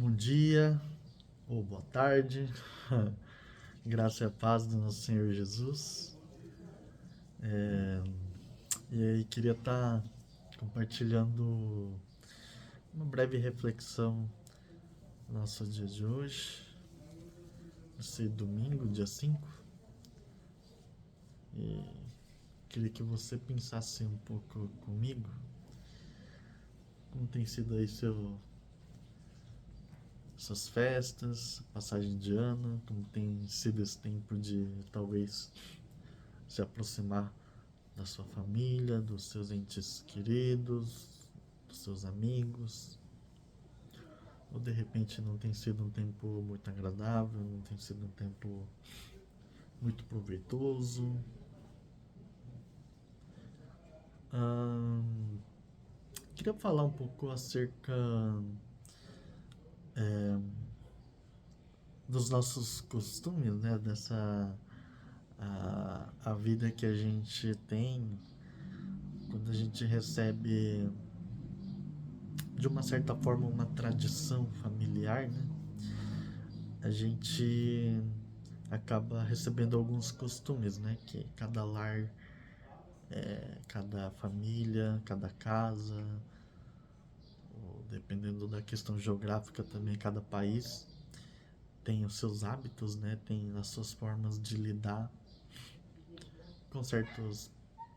Bom dia ou boa tarde, graça e a paz do nosso Senhor Jesus. É, e aí, queria estar compartilhando uma breve reflexão no nosso dia de hoje, esse domingo, dia 5. E queria que você pensasse um pouco comigo, como tem sido aí suas festas, passagem de ano, como tem sido esse tempo de talvez se aproximar da sua família, dos seus entes queridos, dos seus amigos. Ou de repente não tem sido um tempo muito agradável, não tem sido um tempo muito proveitoso. Ahn, Queria falar um pouco acerca é, dos nossos costumes, né? A vida que a gente tem quando a gente recebe de uma certa forma uma tradição familiar, né? A gente acaba recebendo alguns costumes, né? Que cada lar, cada família, cada casa, ou dependendo da questão geográfica também, cada país tem os seus hábitos, né? Tem as suas formas de lidar com certos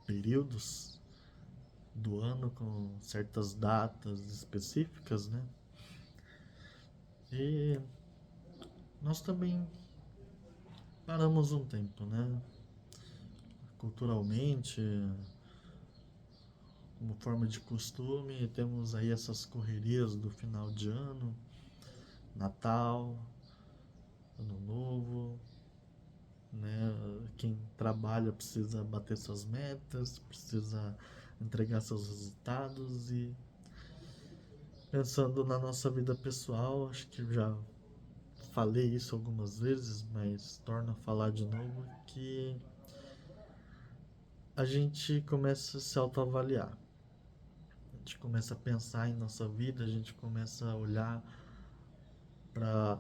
períodos do ano, com certas datas específicas, né? E nós também paramos um tempo, né? Culturalmente, como forma de costume, temos aí essas correrias do final de ano, Natal, Ano Novo, né? Quem trabalha precisa bater suas metas, precisa entregar seus resultados e pensando na nossa vida pessoal, acho que já falei isso algumas vezes, mas torno a falar de novo que a gente começa a se autoavaliar. A gente começa a pensar em nossa vida, a gente começa a olhar para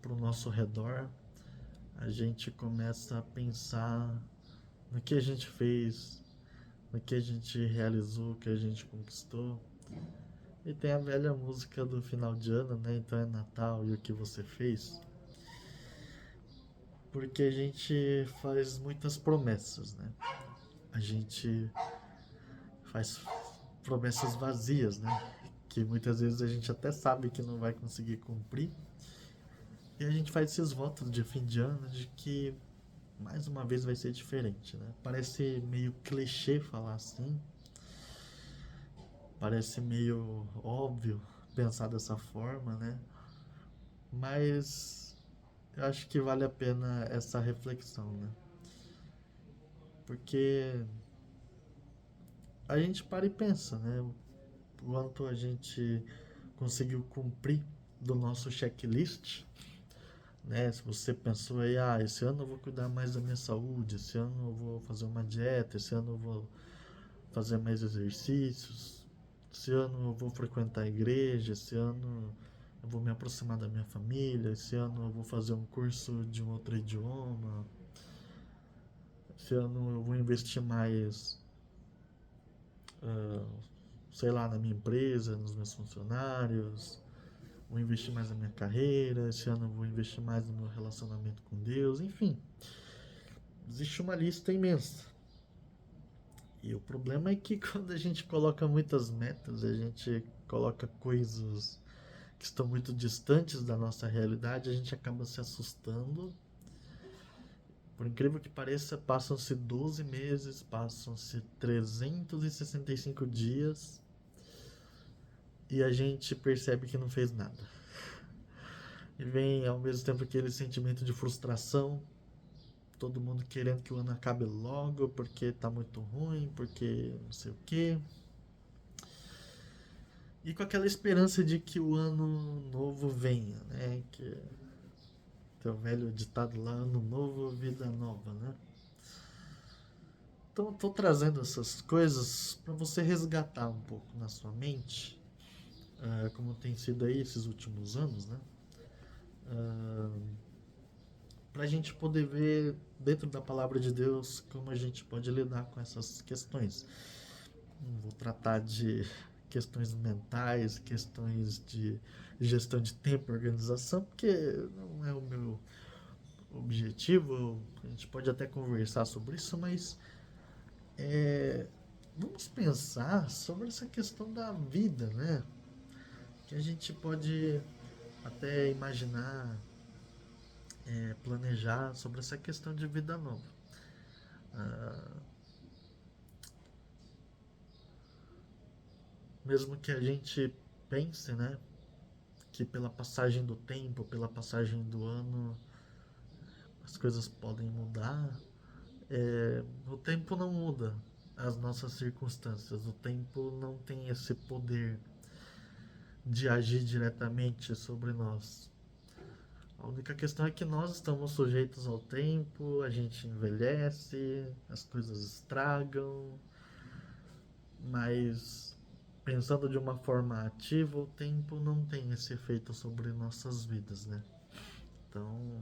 o nosso redor, a gente começa a pensar no que a gente fez, no que a gente realizou, o que a gente conquistou. E tem a velha música do final de ano, né? Então é Natal e o que você fez. Porque a gente faz muitas promessas, né? A gente faz promessas vazias, né? Que muitas vezes a gente até sabe que não vai conseguir cumprir. E a gente faz esses votos de fim de ano de que mais uma vez vai ser diferente, né? Parece meio clichê falar assim, parece meio óbvio pensar dessa forma, né? Mas eu acho que vale a pena essa reflexão, né? Porque a gente para e pensa, né? O quanto a gente conseguiu cumprir do nosso checklist, né? Se você pensou aí, esse ano eu vou cuidar mais da minha saúde, esse ano eu vou fazer uma dieta, esse ano eu vou fazer mais exercícios, esse ano eu vou frequentar a igreja, esse ano eu vou me aproximar da minha família, esse ano eu vou fazer um curso de um outro idioma, esse ano eu vou investir mais, ah, sei lá, na minha empresa, nos meus funcionários, vou investir mais na minha carreira, esse ano eu vou investir mais no meu relacionamento com Deus, enfim, existe uma lista imensa. E o problema é que quando a gente coloca muitas metas, a gente coloca coisas que estão muito distantes da nossa realidade, a gente acaba se assustando. Por incrível que pareça, passam-se 12 meses, passam-se 365 dias e a gente percebe que não fez nada. E vem ao mesmo tempo aquele sentimento de frustração, todo mundo querendo que o ano acabe logo porque tá muito ruim, porque não sei o que. E com aquela esperança de que o ano novo venha, né? Que tem o velho ditado lá, ano novo, vida nova, né? Então eu tô trazendo essas coisas para você resgatar um pouco na sua mente como tem sido aí esses últimos anos, né? Para a gente poder ver dentro da palavra de Deus como a gente pode lidar com essas questões. Não vou tratar de questões mentais, questões de gestão de tempo, organização, porque não é o meu objetivo. A gente pode até conversar sobre isso, mas vamos pensar sobre essa questão da vida, né? Que a gente pode até imaginar, planejar sobre essa questão de vida nova. Mesmo que a gente pense, né, que pela passagem do tempo, pela passagem do ano, as coisas podem mudar, o tempo não muda as nossas circunstâncias. O tempo não tem esse poder de agir diretamente sobre nós. A única questão é que nós estamos sujeitos ao tempo, a gente envelhece, as coisas estragam, mas pensando de uma forma ativa, o tempo não tem esse efeito sobre nossas vidas, né? Então,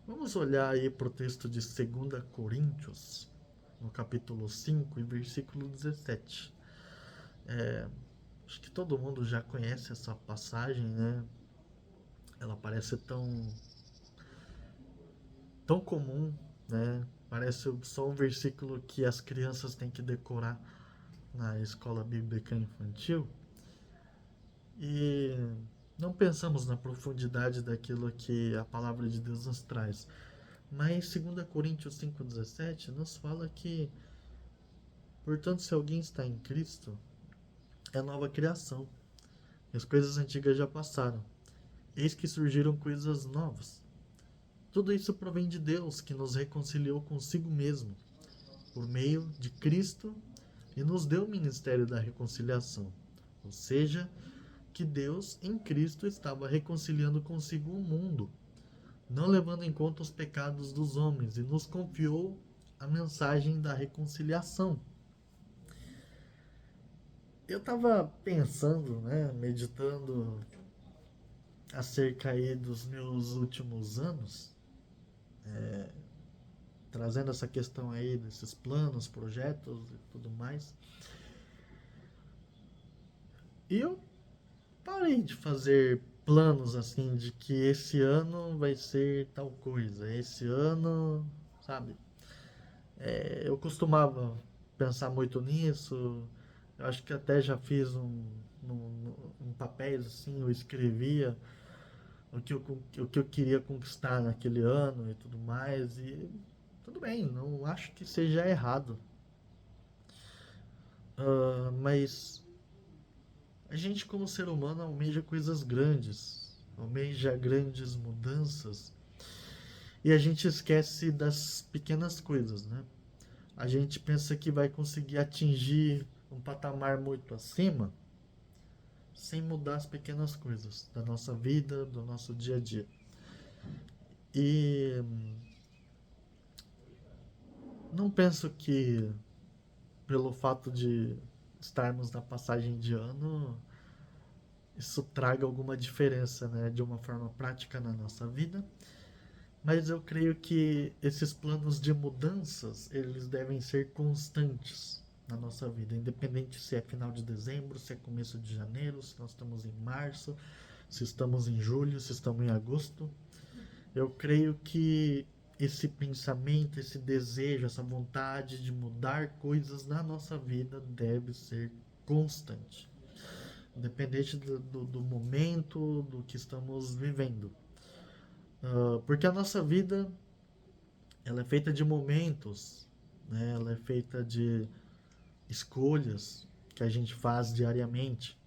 vamos olhar aí para o texto de 2 Coríntios, no capítulo 5 e versículo 17. Acho que todo mundo já conhece essa passagem, né? Ela parece tão comum, né? Parece só um versículo que as crianças têm que decorar na escola bíblica infantil. E não pensamos na profundidade daquilo que a palavra de Deus nos traz. Mas 2 Coríntios 5,17 nos fala que, portanto, se alguém está em Cristo, é nova criação. As coisas antigas já passaram. Eis que surgiram coisas novas. Tudo isso provém de Deus, que nos reconciliou consigo mesmo, por meio de Cristo, e nos deu o ministério da reconciliação. Ou seja, que Deus, em Cristo, estava reconciliando consigo o mundo, não levando em conta os pecados dos homens, e nos confiou a mensagem da reconciliação. Eu estava pensando, né, meditando acerca aí dos meus últimos anos, trazendo essa questão aí desses planos, projetos e tudo mais. E eu parei de fazer planos assim de que esse ano vai ser tal coisa, esse ano, sabe? Eu costumava pensar muito nisso. Eu acho que até já fiz um papéis assim, eu escrevia o que eu queria conquistar naquele ano e tudo mais. E tudo bem, não acho que seja errado. Mas a gente, como ser humano, almeja coisas grandes, almeja grandes mudanças e a gente esquece das pequenas coisas, né? A gente pensa que vai conseguir atingir um patamar muito acima sem mudar as pequenas coisas da nossa vida, do nosso dia a dia. E não penso que pelo fato de estarmos na passagem de ano isso traga alguma diferença, né, de uma forma prática na nossa vida, mas eu creio que esses planos de mudanças, eles devem ser constantes na nossa vida, independente se é final de dezembro, se é começo de janeiro, se nós estamos em março, se estamos em julho, se estamos em agosto. Eu creio que esse pensamento, esse desejo, essa vontade de mudar coisas na nossa vida deve ser constante, independente do momento, do que estamos vivendo. Porque a nossa vida, ela é feita de momentos, né? Ela é feita de escolhas que a gente faz diariamente.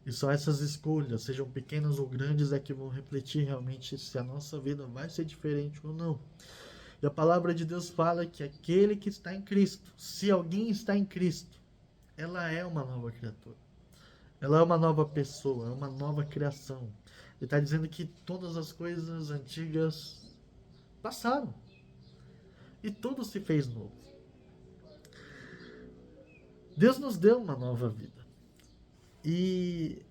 E só essas escolhas, sejam pequenas ou grandes, é que vão refletir realmente se a nossa vida vai ser diferente ou não. E a palavra de Deus fala que aquele que está em Cristo, se alguém está em Cristo, ela é uma nova criatura. Ela é uma nova pessoa, é uma nova criação. Ele está dizendo que todas as coisas antigas passaram e tudo se fez novo. Deus nos deu uma nova vida. E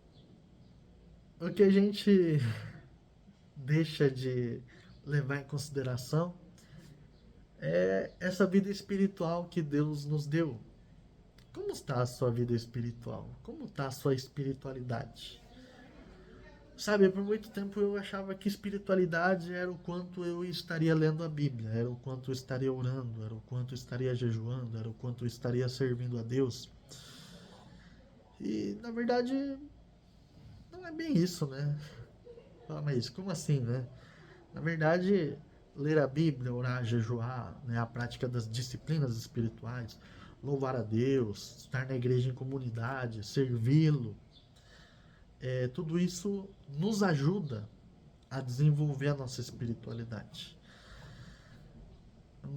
O que a gente deixa de levar em consideração é essa vida espiritual que Deus nos deu. Como está a sua vida espiritual? Como está a sua espiritualidade? Sabe, por muito tempo eu achava que espiritualidade era o quanto eu estaria lendo a Bíblia, era o quanto eu estaria orando, era o quanto eu estaria jejuando, era o quanto eu estaria servindo a Deus. E na verdade não é bem isso, né? Ah, mas como assim, né? Na verdade, ler a Bíblia, orar, jejuar, né, a prática das disciplinas espirituais, louvar a Deus, estar na igreja em comunidade, servi-lo, tudo isso nos ajuda a desenvolver a nossa espiritualidade.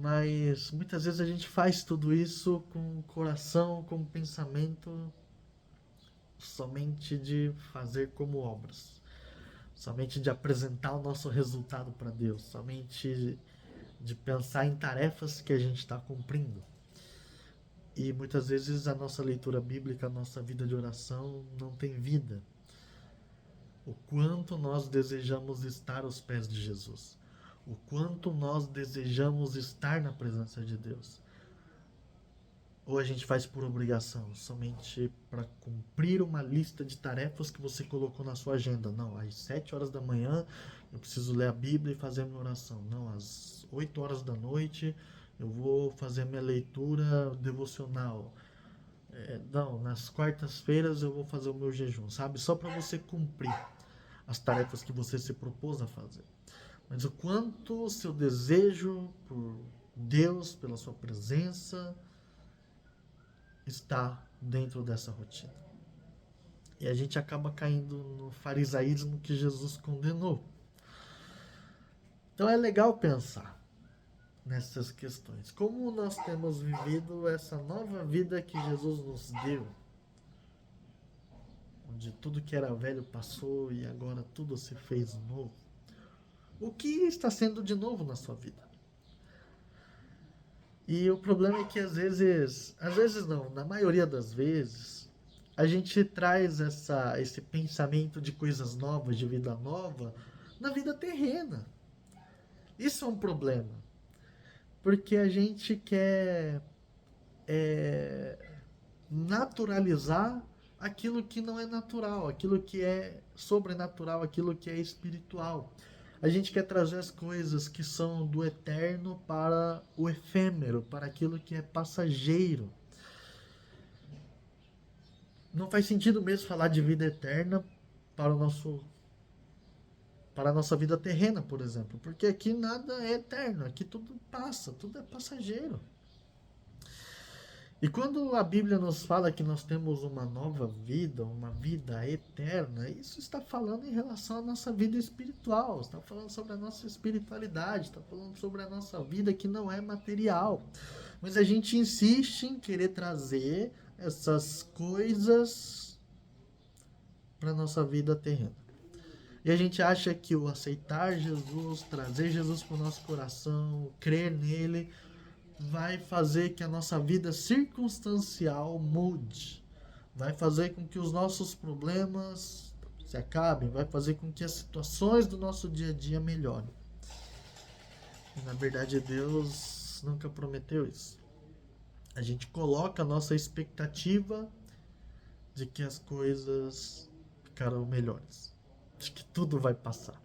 Mas muitas vezes a gente faz tudo isso com o coração, com o pensamento somente de fazer como obras, somente de apresentar o nosso resultado para Deus, somente de pensar em tarefas que a gente está cumprindo. E muitas vezes a nossa leitura bíblica, a nossa vida de oração não tem vida. O quanto nós desejamos estar aos pés de Jesus. O quanto nós desejamos estar na presença de Deus. Ou a gente faz por obrigação, somente para cumprir uma lista de tarefas que você colocou na sua agenda. Não, às 7 horas da manhã eu preciso ler a Bíblia e fazer a minha oração. Não, às 8 horas da noite eu vou fazer a minha leitura devocional. Não, nas quartas-feiras eu vou fazer o meu jejum, sabe? Só para você cumprir as tarefas que você se propôs a fazer. Mas o quanto o seu desejo por Deus, pela sua presença, está dentro dessa rotina. E a gente acaba caindo no farisaísmo que Jesus condenou. Então é legal pensar nessas questões. Como nós temos vivido essa nova vida que Jesus nos deu, onde tudo que era velho passou e agora tudo se fez novo. O que está sendo de novo na sua vida? E o problema é que às vezes não, na maioria das vezes, a gente traz esse pensamento de coisas novas, de vida nova, na vida terrena. Isso é um problema, porque a gente quer é, naturalizar aquilo que não é natural, aquilo que é sobrenatural, aquilo que é espiritual. A gente quer trazer as coisas que são do eterno para o efêmero, para aquilo que é passageiro. Não faz sentido mesmo falar de vida eterna para o nosso para a nossa vida terrena, por exemplo, porque aqui nada é eterno, aqui tudo passa, tudo é passageiro. E quando a Bíblia nos fala que nós temos uma nova vida, uma vida eterna, isso está falando em relação à nossa vida espiritual, está falando sobre a nossa espiritualidade, está falando sobre a nossa vida que não é material. Mas a gente insiste em querer trazer essas coisas para a nossa vida terrena. E a gente acha que o aceitar Jesus, trazer Jesus para o nosso coração, crer nele, vai fazer que a nossa vida circunstancial mude. Vai fazer com que os nossos problemas se acabem. Vai fazer com que as situações do nosso dia a dia melhorem. E na verdade Deus nunca prometeu isso. A gente coloca a nossa expectativa de que as coisas ficarão melhores. De que tudo vai passar.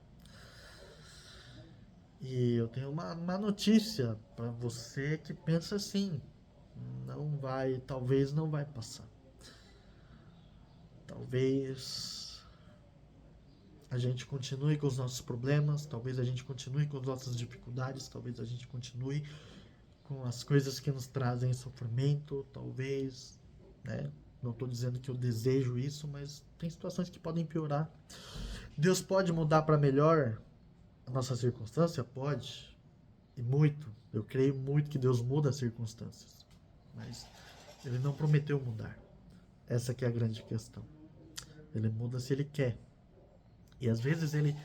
E eu tenho uma má notícia para você que pensa assim: não vai, talvez não vai passar. Talvez a gente continue com os nossos problemas, talvez a gente continue com as nossas dificuldades, talvez a gente continue com as coisas que nos trazem sofrimento, talvez, né? Não estou dizendo que eu desejo isso, mas tem situações que podem piorar. Deus pode mudar para melhor a nossa circunstância? Pode. E muito. Eu creio muito que Deus muda as circunstâncias. Mas Ele não prometeu mudar. Essa que é a grande questão. Ele muda se Ele quer. E às vezes Ele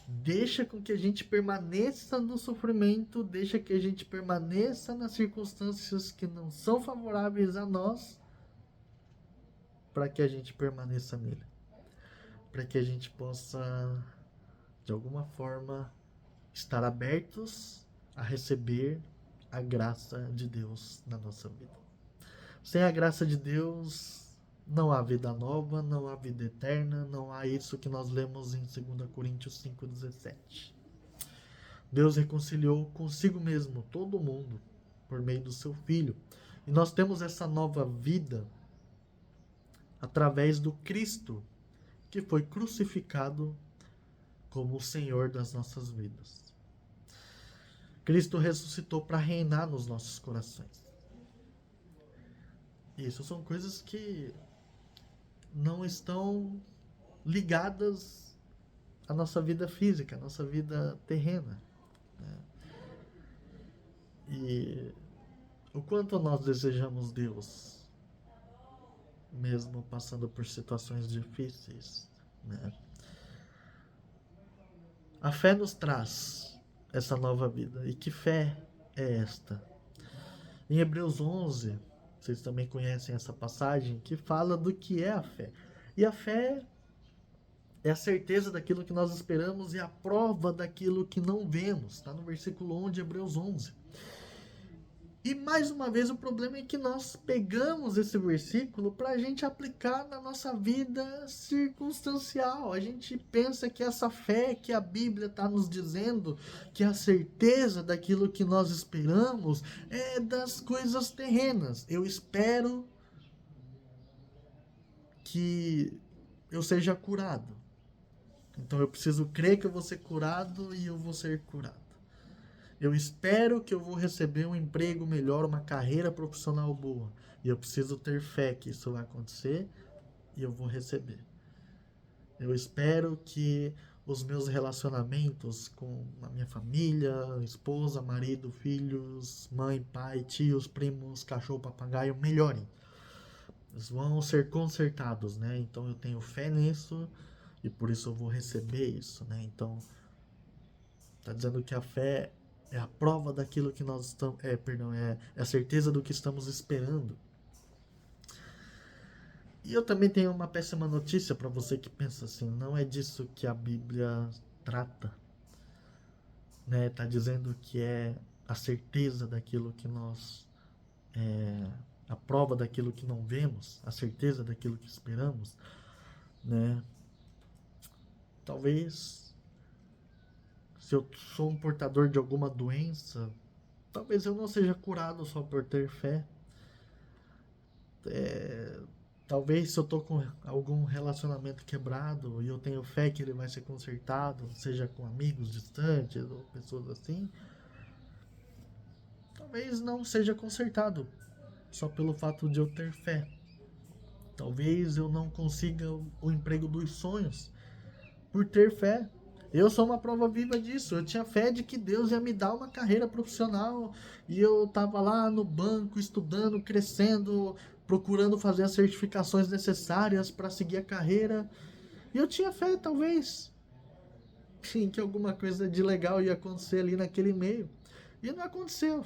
deixa com que a gente permaneça no sofrimento, deixa que a gente permaneça nas circunstâncias que não são favoráveis a nós, para que a gente permaneça nele. para que a gente possa, de alguma forma, estar abertos a receber a graça de Deus na nossa vida. Sem a graça de Deus, não há vida nova, não há vida eterna, não há isso que nós lemos em 2 Coríntios 5,17. Deus reconciliou consigo mesmo todo mundo por meio do seu Filho. E nós temos essa nova vida através do Cristo, que foi crucificado como o Senhor das nossas vidas. Cristo ressuscitou para reinar nos nossos corações. Isso são coisas que não estão ligadas à nossa vida física, à nossa vida terrena. Né? E o quanto nós desejamos Deus, mesmo passando por situações difíceis, né? A fé nos traz essa nova vida. E que fé é esta? Em Hebreus 11, vocês também conhecem essa passagem, que fala do que é a fé. E a fé é a certeza daquilo que nós esperamos e a prova daquilo que não vemos. Está no versículo 1 de Hebreus 11. E mais uma vez o problema é que nós pegamos esse versículo para a gente aplicar na nossa vida circunstancial. A gente pensa que essa fé que a Bíblia está nos dizendo, que a certeza daquilo que nós esperamos é das coisas terrenas. Eu espero que eu seja curado. Então eu preciso crer que eu vou ser curado e eu vou ser curado. Eu espero que eu vou receber um emprego melhor, uma carreira profissional boa. E eu preciso ter fé que isso vai acontecer e eu vou receber. Eu espero que os meus relacionamentos com a minha família, esposa, marido, filhos, mãe, pai, tios, primos, cachorro, papagaio melhorem. Eles vão ser consertados, né? Então eu tenho fé nisso e por isso eu vou receber isso, né? Então, está dizendo que a fé é a prova daquilo que nós estamos... é a certeza do que estamos esperando. E eu também tenho uma péssima notícia para você que pensa assim, não é disso que a Bíblia trata. Né? Tá dizendo que é a certeza daquilo que nós... a prova daquilo que não vemos, a certeza daquilo que esperamos. Né? Talvez... se eu sou um portador de alguma doença, talvez eu não seja curado só por ter fé. Talvez se eu estou com algum relacionamento quebrado e eu tenho fé que ele vai ser consertado, seja com amigos distantes ou pessoas assim, talvez não seja consertado só pelo fato de eu ter fé. Talvez eu não consiga o emprego dos sonhos por ter fé. Eu sou uma prova viva disso. Eu tinha fé de que Deus ia me dar uma carreira profissional e eu estava lá no banco estudando, crescendo, procurando fazer as certificações necessárias para seguir a carreira. E eu tinha fé, talvez, em que alguma coisa de legal ia acontecer ali naquele meio. E não aconteceu.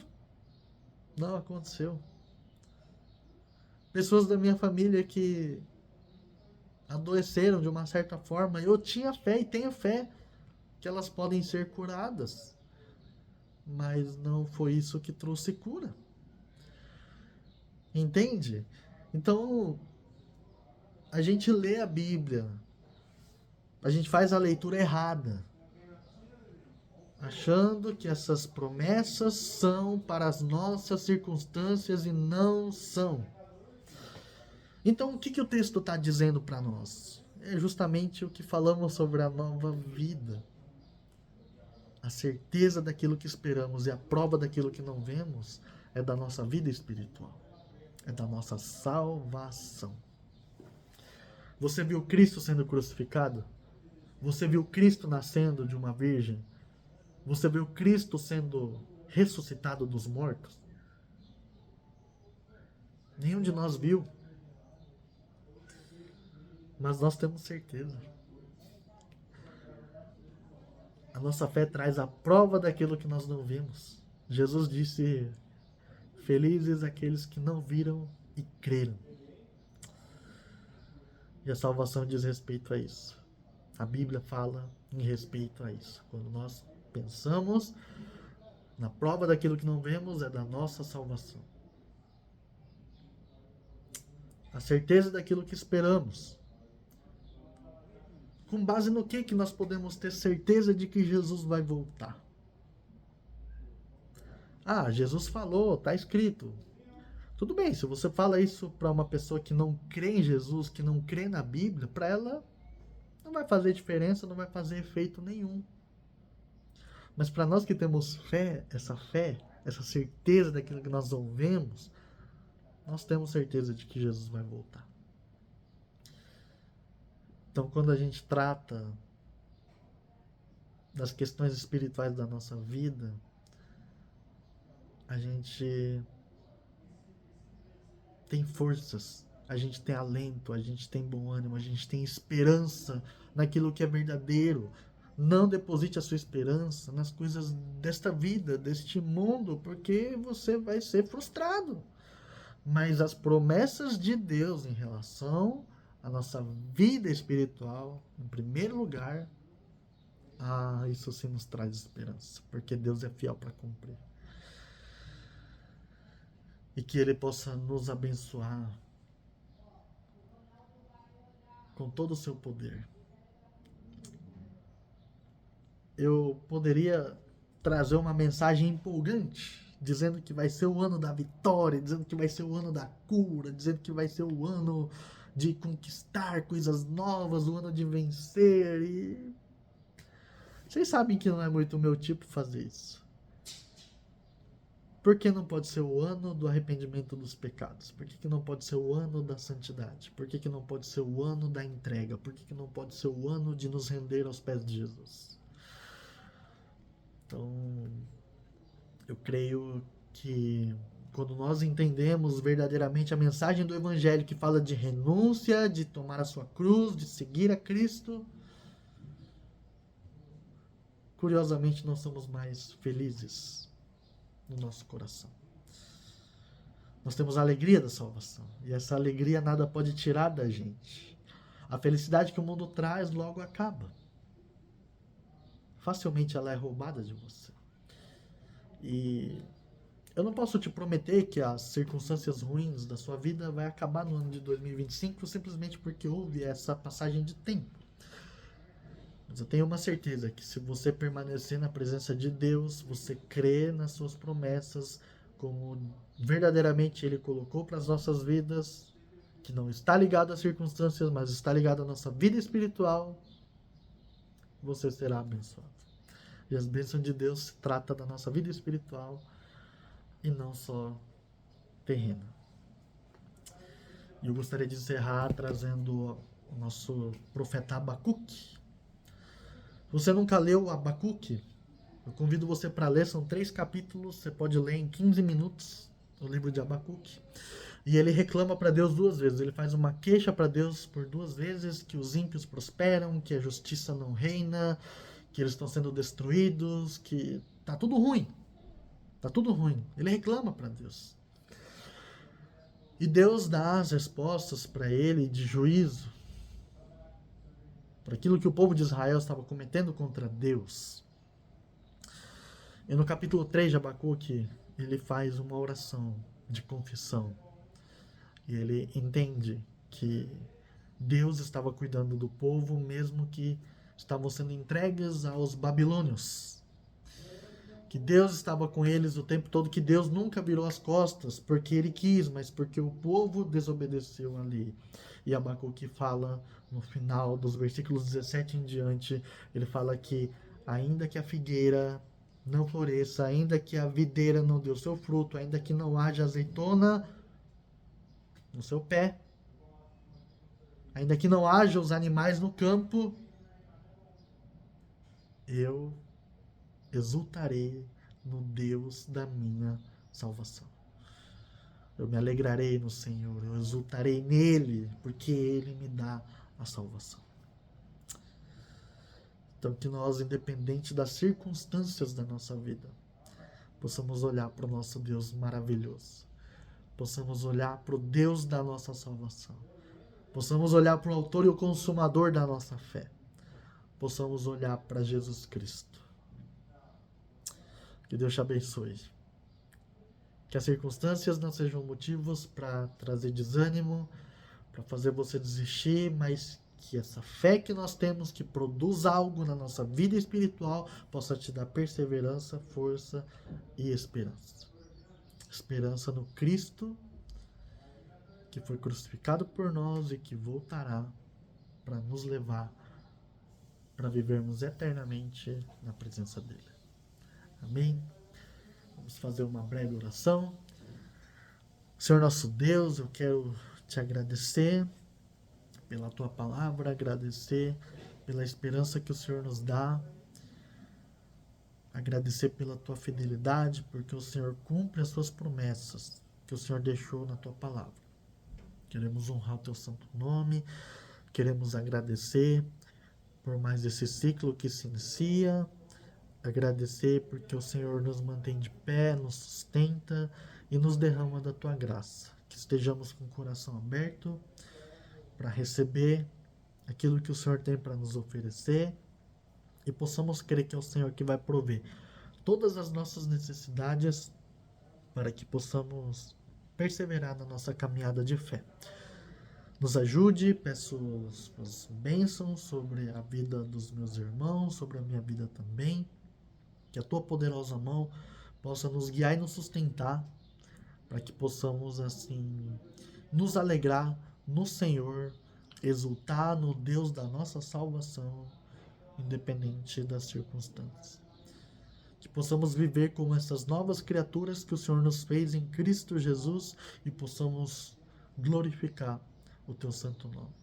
Não aconteceu. Pessoas da minha família que adoeceram de uma certa forma. Eu tinha fé e tenho fé que elas podem ser curadas, mas não foi isso que trouxe cura. Entende? Então, a gente lê a Bíblia, a gente faz a leitura errada, achando que essas promessas são para as nossas circunstâncias e não são. Então, o que o texto está dizendo para nós? É justamente o que falamos sobre a nova vida. A certeza daquilo que esperamos e a prova daquilo que não vemos é da nossa vida espiritual. É da nossa salvação. Você viu Cristo sendo crucificado? Você viu Cristo nascendo de uma virgem? Você viu Cristo sendo ressuscitado dos mortos? Nenhum de nós viu. Mas nós temos certeza. A nossa fé traz a prova daquilo que nós não vimos. Jesus disse: felizes aqueles que não viram e creram. E a salvação diz respeito a isso. A Bíblia fala em respeito a isso. Quando nós pensamos na prova daquilo que não vemos, é da nossa salvação. A certeza daquilo que esperamos. Com base no que nós podemos ter certeza de que Jesus vai voltar? Ah, Jesus falou, está escrito. Tudo bem, se você fala isso para uma pessoa que não crê em Jesus, que não crê na Bíblia, para ela não vai fazer diferença, não vai fazer efeito nenhum. Mas para nós que temos fé, essa certeza daquilo que nós ouvemos, nós temos certeza de que Jesus vai voltar. Então, quando a gente trata das questões espirituais da nossa vida, a gente tem forças, a gente tem alento, a gente tem bom ânimo, a gente tem esperança naquilo que é verdadeiro. Não deposite a sua esperança nas coisas desta vida, deste mundo, porque você vai ser frustrado. Mas as promessas de Deus em relação à nossa vida espiritual, em primeiro lugar, isso sim nos traz esperança, porque Deus é fiel para cumprir. E que Ele possa nos abençoar com todo o seu poder. Eu poderia trazer uma mensagem empolgante, dizendo que vai ser o ano da vitória, dizendo que vai ser o ano da cura, dizendo que vai ser o ano de conquistar coisas novas, o ano de vencer. E vocês sabem que não é muito o meu tipo fazer isso. Por que não pode ser o ano do arrependimento dos pecados? Por que não pode ser o ano da santidade? Por que não pode ser o ano da entrega? Por que não pode ser o ano de nos render aos pés de Jesus? Então, eu creio que quando nós entendemos verdadeiramente a mensagem do Evangelho que fala de renúncia, de tomar a sua cruz, de seguir a Cristo, curiosamente nós somos mais felizes no nosso coração. Nós temos a alegria da salvação. E essa alegria nada pode tirar da gente. A felicidade que o mundo traz logo acaba. Facilmente ela é roubada de você. E eu não posso te prometer que as circunstâncias ruins da sua vida vai acabar no ano de 2025 simplesmente porque houve essa passagem de tempo. Mas eu tenho uma certeza que se você permanecer na presença de Deus, você crê nas suas promessas, como verdadeiramente Ele colocou para as nossas vidas, que não está ligado às circunstâncias, mas está ligado à nossa vida espiritual, você será abençoado. E as bênçãos de Deus se trata da nossa vida espiritual e não só terrena. E eu gostaria de encerrar trazendo o nosso profeta Abacuque. Se você nunca leu Abacuque, eu convido você para ler, são 3 capítulos, você pode ler em 15 minutos o livro de Abacuque. E ele reclama para Deus 2 vezes, ele faz uma queixa para Deus por 2 vezes, que os ímpios prosperam, que a justiça não reina, que eles estão sendo destruídos, que tá tudo ruim. Tá tudo ruim. Ele reclama para Deus. E Deus dá as respostas para ele de juízo, para aquilo que o povo de Israel estava cometendo contra Deus. E no capítulo 3 de Abacuque, ele faz uma oração de confissão. E ele entende que Deus estava cuidando do povo, mesmo que estavam sendo entregues aos babilônios. Que Deus estava com eles o tempo todo, que Deus nunca virou as costas porque ele quis, mas porque o povo desobedeceu ali. E Abacuque fala no final dos versículos 17 em diante, ele fala que ainda que a figueira não floresça, ainda que a videira não dê o seu fruto, ainda que não haja azeitona no seu pé, ainda que não haja os animais no campo, eu exultarei no Deus da minha salvação. Eu me alegrarei no Senhor, eu exultarei nele, porque ele me dá a salvação. Então que nós, independente das circunstâncias da nossa vida, possamos olhar para o nosso Deus maravilhoso. Possamos olhar para o Deus da nossa salvação. Possamos olhar para o autor e o consumador da nossa fé. possamos olhar para Jesus Cristo. Que Deus te abençoe. Que as circunstâncias não sejam motivos para trazer desânimo, para fazer você desistir, mas que essa fé que nós temos, que produz algo na nossa vida espiritual, possa te dar perseverança, força e esperança. Esperança no Cristo, que foi crucificado por nós e que voltará para nos levar para vivermos eternamente na presença dele. Amém? Vamos fazer uma breve oração. Senhor nosso Deus, eu quero te agradecer pela tua palavra, agradecer pela esperança que o Senhor nos dá, agradecer pela tua fidelidade, porque o Senhor cumpre as suas promessas que o Senhor deixou na tua palavra. Queremos honrar o teu santo nome, queremos agradecer por mais esse ciclo que se inicia, agradecer porque o Senhor nos mantém de pé, nos sustenta e nos derrama da tua graça. Que estejamos com o coração aberto para receber aquilo que o Senhor tem para nos oferecer e possamos crer que é o Senhor que vai prover todas as nossas necessidades para que possamos perseverar na nossa caminhada de fé. Nos ajude, peço as bênçãos sobre a vida dos meus irmãos, sobre a minha vida também, que a tua poderosa mão possa nos guiar e nos sustentar, para que possamos assim nos alegrar no Senhor, exultar no Deus da nossa salvação, independente das circunstâncias. Que possamos viver como essas novas criaturas que o Senhor nos fez em Cristo Jesus e possamos glorificar o teu santo nome.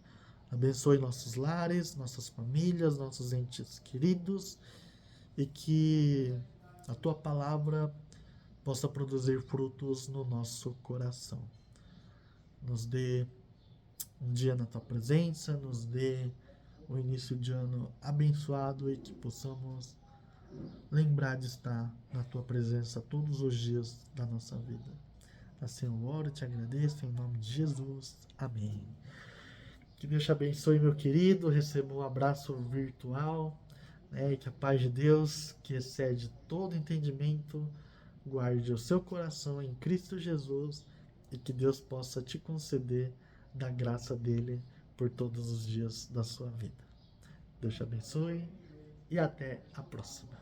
Abençoe nossos lares, nossas famílias, nossos entes queridos e que a tua palavra possa produzir frutos no nosso coração. Nos dê um dia na tua presença, nos dê um início de ano abençoado e que possamos lembrar de estar na tua presença todos os dias da nossa vida. Assim eu oro e te agradeço em nome de Jesus. Amém. Que Deus te abençoe, meu querido. Receba um abraço virtual, né? E que a paz de Deus, que excede todo entendimento, guarde o seu coração em Cristo Jesus e que Deus possa te conceder da graça dele por todos os dias da sua vida. Deus te abençoe e até a próxima.